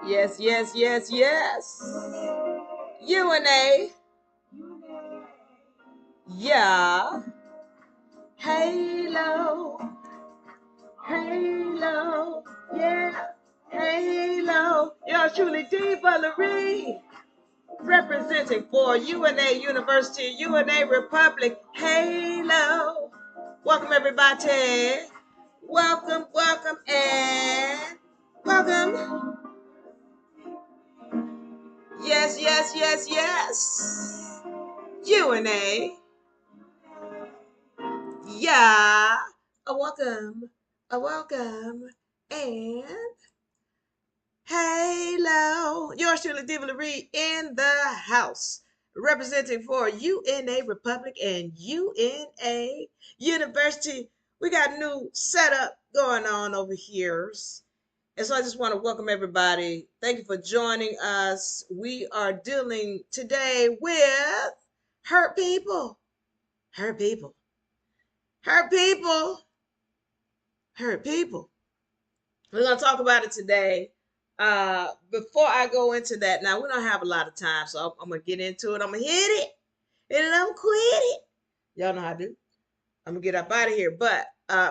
Yes, yes, yes, yes. UNA. Yeah. Halo. Halo. Yeah. Halo. Y'all truly D. Valerie. Representing for UNA University, UNARepublic. Halo. Welcome, everybody. Welcome, welcome, and welcome. Yes, yes, yes, yes. UNA. Yeah. A welcome. A welcome. And hello. Yours truly, Diva Reed in the house. Representing for UNARepublic and UNA University. We got a new setup going on over here. And so I just want to welcome everybody. Thank you for joining us. We are dealing today with hurt people. Hurt people. Hurt people. Hurt people. We're going to talk about it today. Before I go into that, now we don't have a lot of time, so I'm going to get into it. I'm going to hit it and then I'm going to quit it. Y'all know how I do. I'm going to get up out of here. But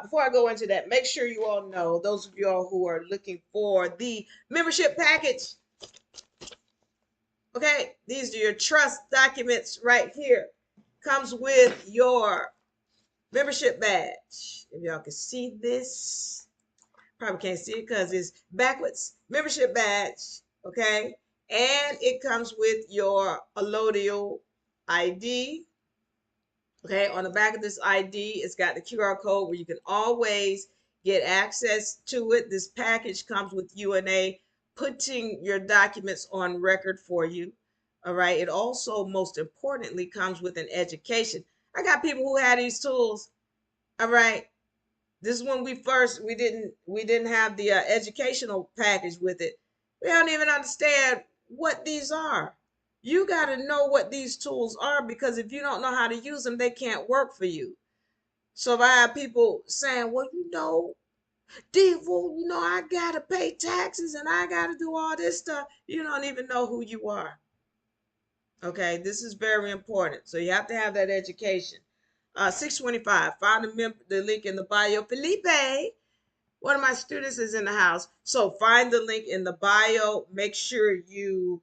before I go into that, make sure you all know, those of y'all who are looking for the membership package, okay, these are your trust documents right here. Comes with your membership badge. If y'all can see this, probably can't see it because it's backwards. Membership badge, okay? And it comes with your allodial ID. Okay, on the back of this ID, it's got the QR code where you can always get access to it. This package comes with UNA putting your documents on record for you. All right. It also, most importantly, comes with an education. I got people who had these tools. All right. This is when we didn't have the educational package with it. We don't even understand what these are. You got to know what these tools are, because if you don't know how to use them, they can't work for you. So if I have people saying, well, Diva, I got to pay taxes and I got to do all this stuff, you don't even know who you are. Okay, this is very important. So you have to have that education. 625, find the link in the bio. Felipe, one of my students is in the house. So find the link in the bio. Make sure you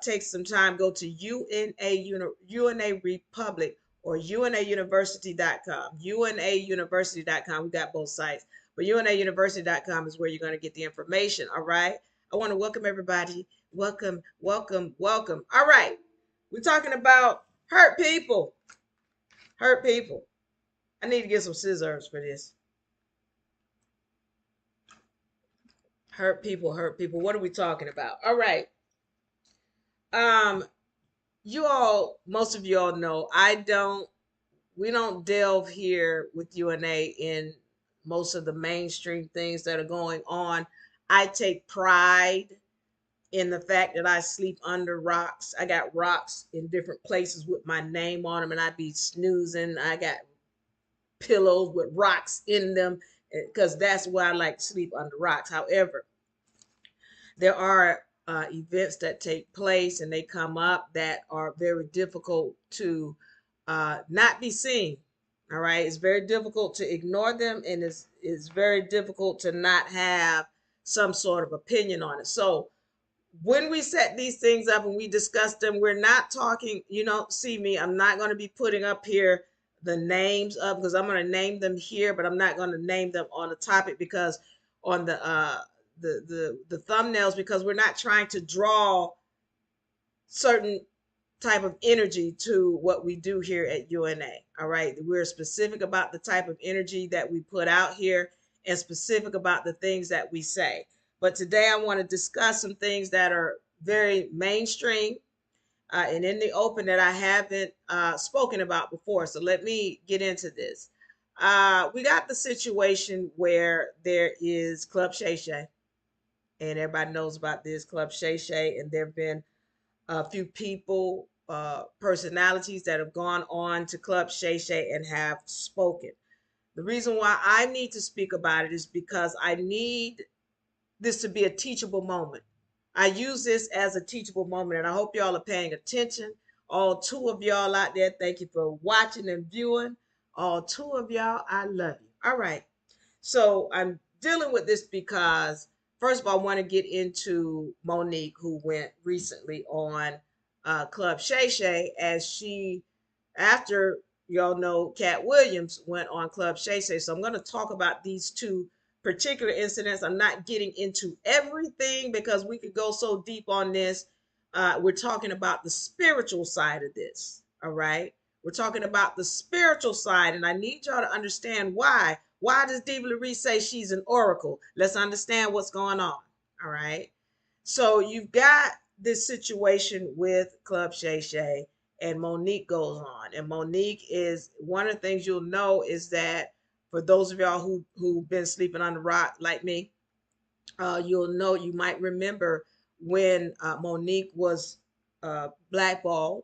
take some time, go to UNA Republic or UNAUniversity.com. UNAUniversity.com. We got both sites. But UNAUniversity.com is where you're going to get the information. All right. I want to welcome everybody. Welcome, welcome, welcome. All right. We're talking about hurt people. Hurt people. I need to get some scissors for this. Hurt people, hurt people. What are we talking about? All right. Um, most of you all know, we don't delve here with UNA in most of the mainstream things that are going on. I take pride in the fact that I sleep under rocks. I got rocks in different places with my name on them, and I be snoozing. I got pillows with rocks in them because that's why I like to sleep under rocks. However, there are events that take place and they come up that are very difficult to not be seen. All right. It's very difficult to ignore them, and it's very difficult to not have some sort of opinion on it. So when we set these things up and we discuss them, we're not talking, see me, I'm not going to be putting up here the names of, because I'm going to name them here, but I'm not going to name them on the topic, because on the thumbnails, because we're not trying to draw certain type of energy to what we do here at UNA. All right. We're specific about the type of energy that we put out here and specific about the things that we say. But today I want to discuss some things that are very mainstream and in the open that I haven't spoken about before. So let me get into this. We got the situation where there is Club Shay Shay, and everybody knows about this Club Shay Shay, and there have been a few people, personalities that have gone on to Club Shay Shay and have spoken. The reason why I need to speak about it is because I need this to be a teachable moment. I use this as a teachable moment, and I hope y'all are paying attention. All two of y'all out there, thank you for watching and viewing. All two of y'all, I love you. All right. So I'm dealing with this because, first of all, I want to get into Monique, who went recently on Club Shay Shay, as she, after y'all know, Cat Williams went on Club Shay Shay. So I'm going to talk about these two particular incidents. I'm not getting into everything because we could go so deep on this. We're talking about the spiritual side of this. All right. We're talking about the spiritual side, and I need y'all to understand why. Why does Diva Laree say she's an oracle? Let's understand what's going on. All right. So you've got this situation with Club Shay Shay, and Monique goes on. And Monique is one of the things you'll know is that for those of y'all who've been sleeping on the rock like me, you'll know, you might remember when Monique was blackballed.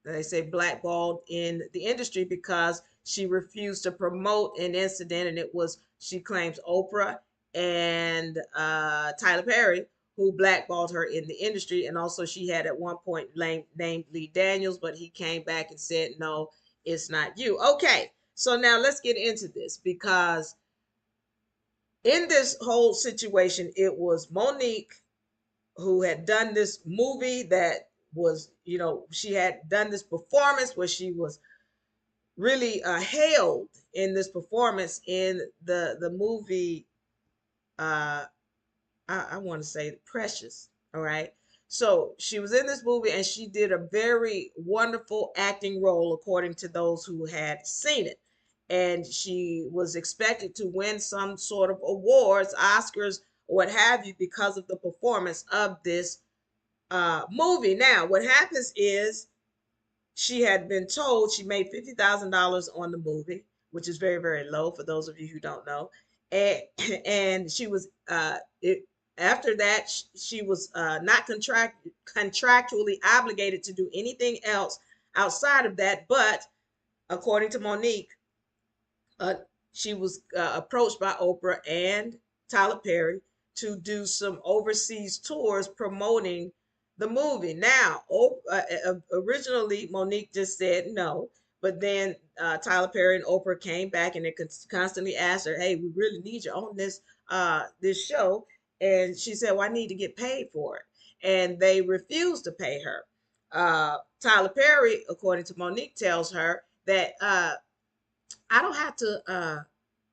They say blackballed in the industry because she refused to promote an incident, and it was, she claims, Oprah and Tyler Perry who blackballed her in the industry. And also she had at one point named Lee Daniels, but he came back and said, no, it's not you. Okay, so now let's get into this, because in this whole situation, it was Monique who had done this movie that was, she had done this performance where she was really hailed in this performance in the movie. I want to say Precious. All right. So she was in this movie and she did a very wonderful acting role, according to those who had seen it. And she was expected to win some sort of awards, Oscars, or what have you, because of the performance of this movie. Now, what happens is she had been told she made $50,000 on the movie, which is very, very low for those of you who don't know. And and she was after that she was not contractually obligated to do anything else outside of that. But according to Monique, uh, she was approached by Oprah and Tyler Perry to do some overseas tours promoting the movie. Now, originally Monique just said no, but then Tyler Perry and Oprah came back and they constantly asked her, "Hey, we really need you on this show," and she said, "Well, I need to get paid for it," and they refused to pay her. Tyler Perry, according to Monique, tells her that I don't have to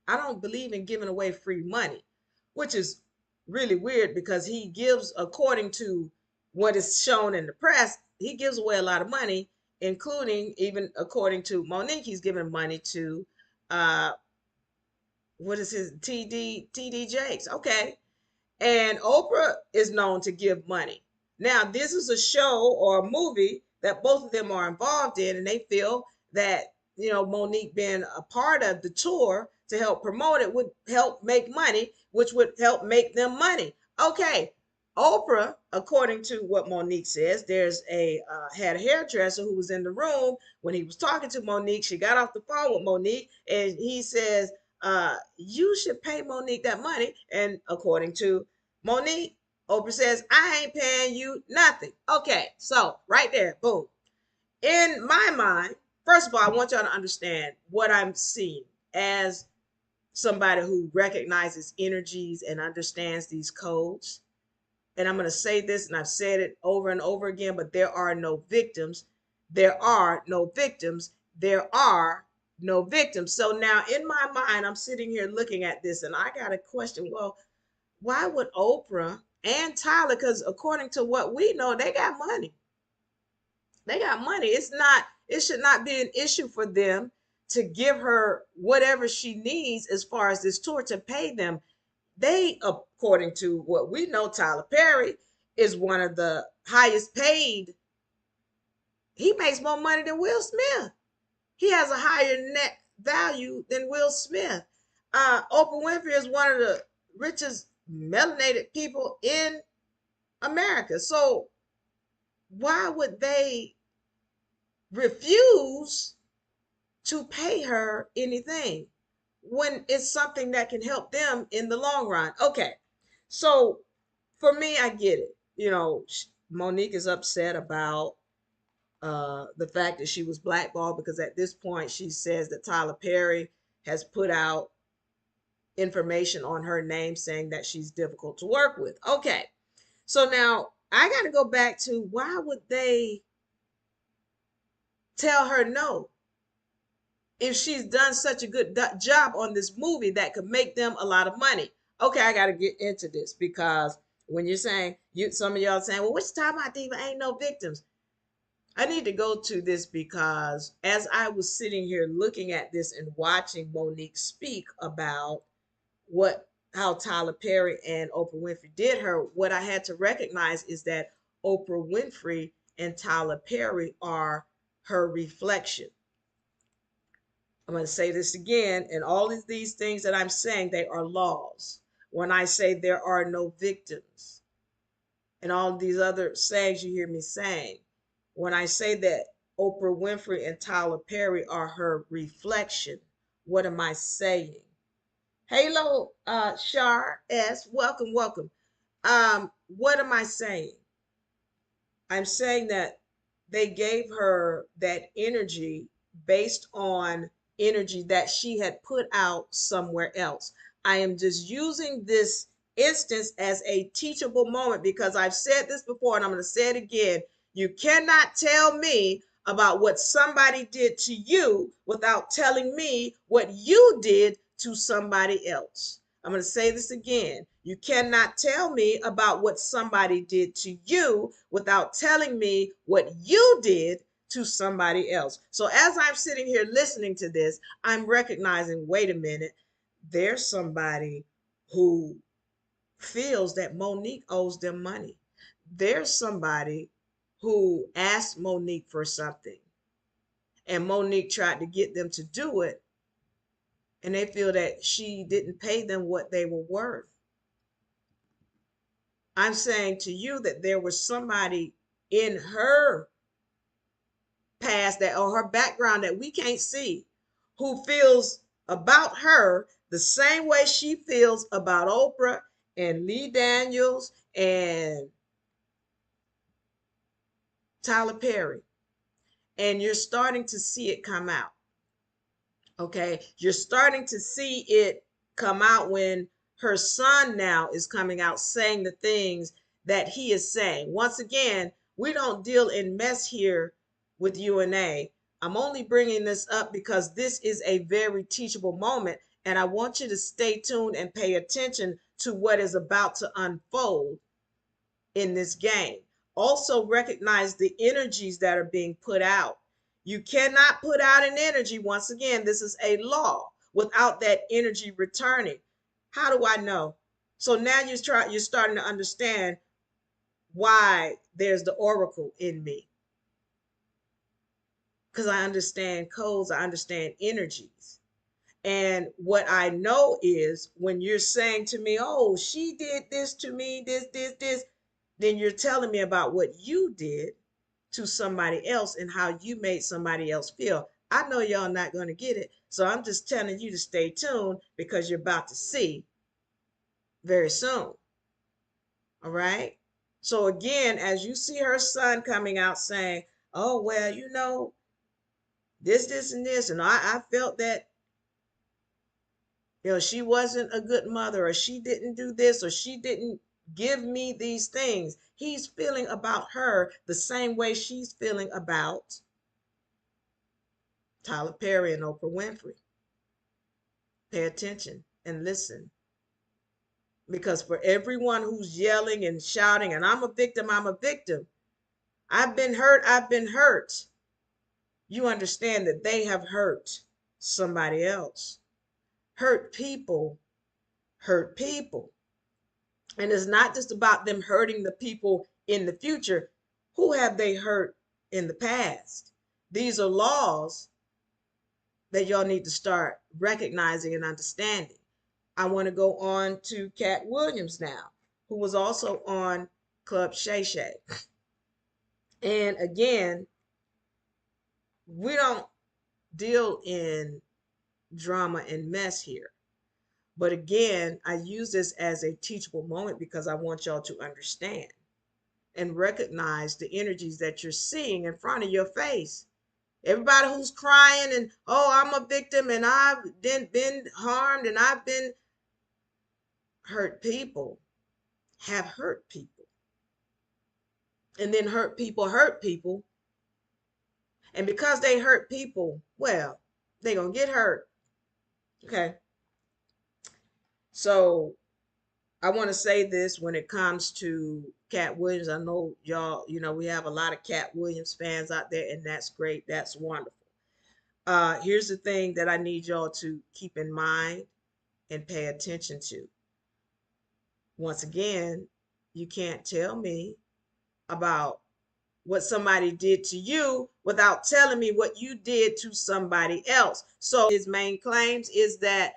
I don't believe in giving away free money, which is really weird because he gives, according to what is shown in the press, he gives away a lot of money, including, even according to Monique, he's giving money to uh what is his TD Jakes. Okay. And Oprah is known to give money. Now, this is a show or a movie that both of them are involved in, and they feel that, Monique being a part of the tour to help promote it would help make money, which would help make them money. Okay. Oprah, according to what Monique says, there's had a hairdresser who was in the room when he was talking to Monique. She got off the phone with Monique, and he says, you should pay Monique that money. And according to Monique, Oprah says, I ain't paying you nothing. Okay, so right there, boom. In my mind, first of all, I want y'all to understand what I'm seeing as somebody who recognizes energies and understands these codes. And I'm going to say this, and I've said it over and over again, but there are no victims. There are no victims. There are no victims. So now in my mind, I'm sitting here looking at this, and I got a question. Well, why would Oprah and Tyler, because according to what we know, they got money. They got money. It should not be an issue for them to give her whatever she needs as far as this tour, to pay them. They, according to what we know, Tyler Perry is one of the highest paid. He makes more money than Will Smith. He has a higher net value than Will Smith. Oprah Winfrey is one of the richest melanated people in America. So why would they refuse to pay her anything when it's something that can help them in the long run? Okay. So for me, I get it. Monique is upset about the fact that she was blackballed because at this point she says that Tyler Perry has put out information on her name saying that she's difficult to work with. Okay. So now I got to go back to why would they tell her no if she's done such a good job on this movie that could make them a lot of money? Okay, I got to get into this because when you're saying some of y'all saying, well, which time I think ain't no victims. I need to go to this because as I was sitting here looking at this and watching Monique speak about how Tyler Perry and Oprah Winfrey did her, what I had to recognize is that Oprah Winfrey and Tyler Perry are her reflection. I'm going to say this again, and all of these things that I'm saying, they are laws. When I say there are no victims, and all these other sayings you hear me saying, when I say that Oprah Winfrey and Tyler Perry are her reflection, what am I saying? Halo, Shar S, welcome, welcome. What am I saying? I'm saying that they gave her that energy based on energy that she had put out somewhere else. I am just using this instance as a teachable moment because I've said this before and I'm going to say it again. You cannot tell me about what somebody did to you without telling me what you did to somebody else. I'm going to say this again. You cannot tell me about what somebody did to you without telling me what you did to somebody else. So as I'm sitting here listening to this, I'm recognizing, wait a minute, there's somebody who feels that Monique owes them money. There's somebody who asked Monique for something and Monique tried to get them to do it, and they feel that she didn't pay them what they were worth. I'm saying to you that there was somebody in her past that or her background that we can't see who feels about her the same way she feels about Oprah and Lee Daniels and Tyler Perry. And you're starting to see it come out. Okay, you're starting to see it come out when her son now is coming out saying the things that he is saying. Once again, we don't deal in mess here with UNA. I'm only bringing this up because this is a very teachable moment, and I want you to stay tuned and pay attention to what is about to unfold in this game. Also recognize the energies that are being put out. You cannot put out an energy, once again, this is a law, without that energy returning. How do I know? So now you're starting to understand why there's the oracle in me. Because I understand codes, I understand energies. And what I know is when you're saying to me, oh, she did this to me, this, then you're telling me about what you did to somebody else and how you made somebody else feel. I know y'all not going to get it. So I'm just telling you to stay tuned because you're about to see very soon. All right. So again, as you see her son coming out saying, oh, well, this, and this, and I felt that, she wasn't a good mother, or she didn't do this, or she didn't give me these things. He's feeling about her the same way she's feeling about Tyler Perry and Oprah Winfrey. Pay attention and listen. Because for everyone who's yelling and shouting, and I'm a victim, I've been hurt, you understand that they have hurt somebody else. Hurt people hurt people. And it's not just about them hurting the people in the future. Who have they hurt in the past? These are laws that y'all need to start recognizing and understanding. I want to go on to Cat Williams now, who was also on Club Shay Shay. And again, we don't deal in drama and mess here. But again, I use this as a teachable moment because I want y'all to understand. and recognize the energies that you're seeing in front of your face. Everybody who's crying and, oh, I'm a victim and I've been harmed and I've been hurt, people have hurt people. And then hurt people hurt people. And because they hurt people, well, they're going to get hurt. Okay. So I want to say this when it comes to Cat Williams. I know y'all, we have a lot of Cat Williams fans out there, and that's great. That's wonderful. Here's the thing that I need y'all to keep in mind and pay attention to. Once again, you can't tell me about what somebody did to you without telling me what you did to somebody else. So his main claims is that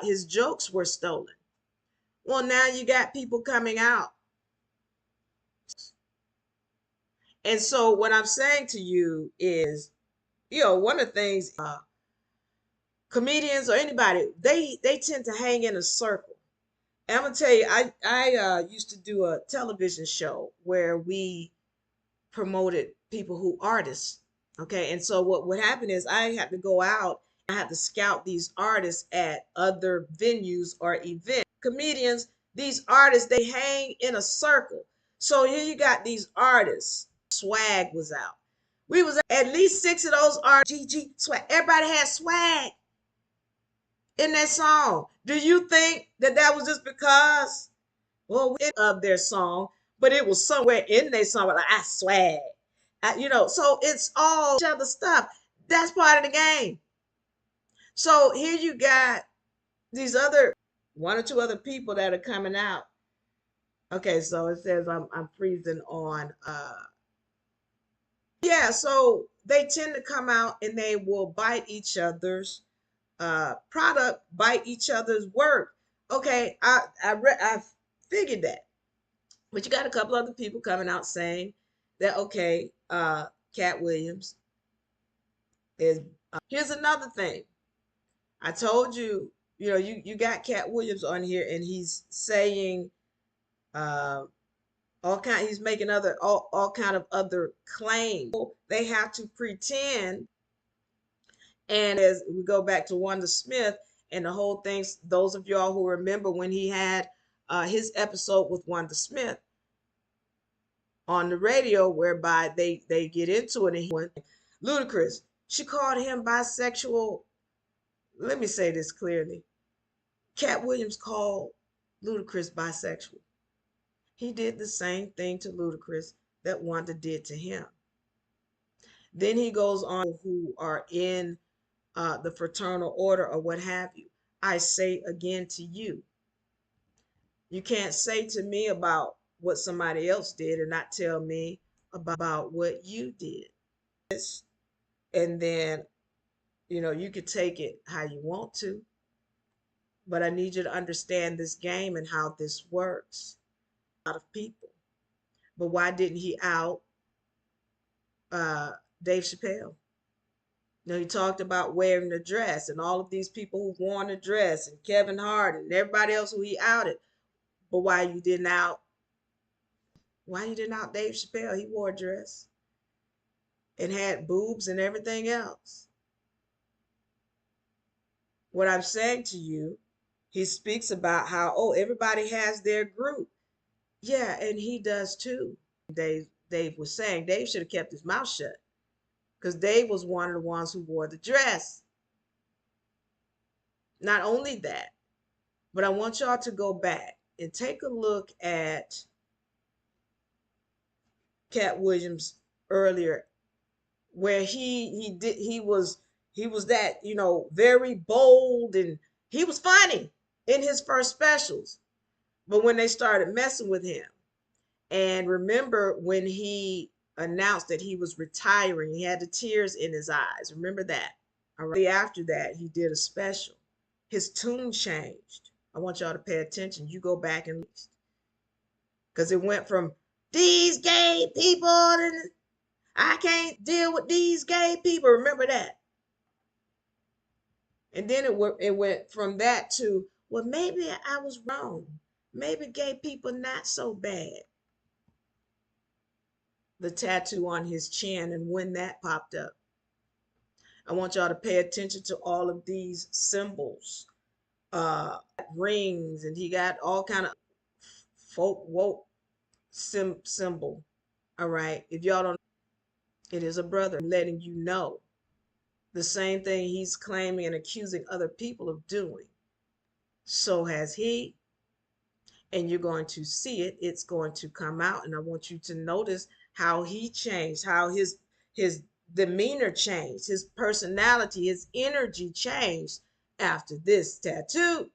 his jokes were stolen. Well, now you got people coming out. And so what I'm saying to you is, one of the things, comedians or anybody, they tend to hang in a circle. And I'm gonna tell you, I used to do a television show where we promoted people who artists. Okay, and so what would happen is I had to go out, I had to scout these artists at other venues or events. Comedians, these artists, they hang in a circle. So here you got these artists, swag was out. We was at least 6 of those artists, GG swag. Everybody had swag in that song. Do you think that that was just because, well, of their song, but it was somewhere in their song, like I swag, so it's all each other stuff. That's part of the game. So here you got these other one or two other people that are coming out. Okay, so it says I'm freezing on yeah, so they tend to come out and they will bite each other's product, bite each other's work. Okay, I figured that. But you got a couple other people coming out saying that, okay, Cat Williams is. Here's another thing. I told you, you got Cat Williams on here, and he's saying uh, he's making all kind of other claims. They have to pretend. And as we go back to Wanda Smith and the whole thing, those of y'all who remember when he had his episode with Wanda Smith on the radio, whereby they get into it, and he went Ludacris. She called him bisexual. Let me say this clearly. Cat Williams called Ludacris bisexual. He did the same thing to Ludacris that Wanda did to him. Then he goes on, who are in the fraternal order or what have you. I say again to you, you can't say to me about what somebody else did and not tell me about what you did. And then, you could take it how you want to, but I need you to understand this game and how this works. A lot of people. But why didn't he out Dave Chappelle? He talked about wearing the dress and all of these people who worn the dress and Kevin Hart and everybody else who he outed. But why you didn't out Dave Chappelle? He wore a dress and had boobs and everything else. What I'm saying to you, he speaks about how, everybody has their group. Yeah, and he does too. Dave was saying Dave should have kept his mouth shut, because Dave was one of the ones who wore the dress. Not only that, but I want y'all to go back and take a look at Cat Williams earlier, where he was that, very bold, and he was funny in his first specials. But when they started messing with him, and remember when he announced that he was retiring, he had the tears in his eyes. Remember that? Right after that, he did a special. His tune changed. I want y'all to pay attention. You go back and, because it went from these gay people and I can't deal with these gay people. Remember that? And then it went from that to, well, maybe I was wrong. Maybe gay people not so bad. the tattoo on his chin and when that popped up. I want y'all to pay attention to all of these symbols. Rings, and he got all kind of folk woke symbol. All right. If y'all don't, it is a brother letting you know the same thing he's claiming and accusing other people of doing. So has he, and you're going to see it. It's going to come out, and I want you to notice how he changed, how his demeanor changed, his personality, his energy changed after this tattoo.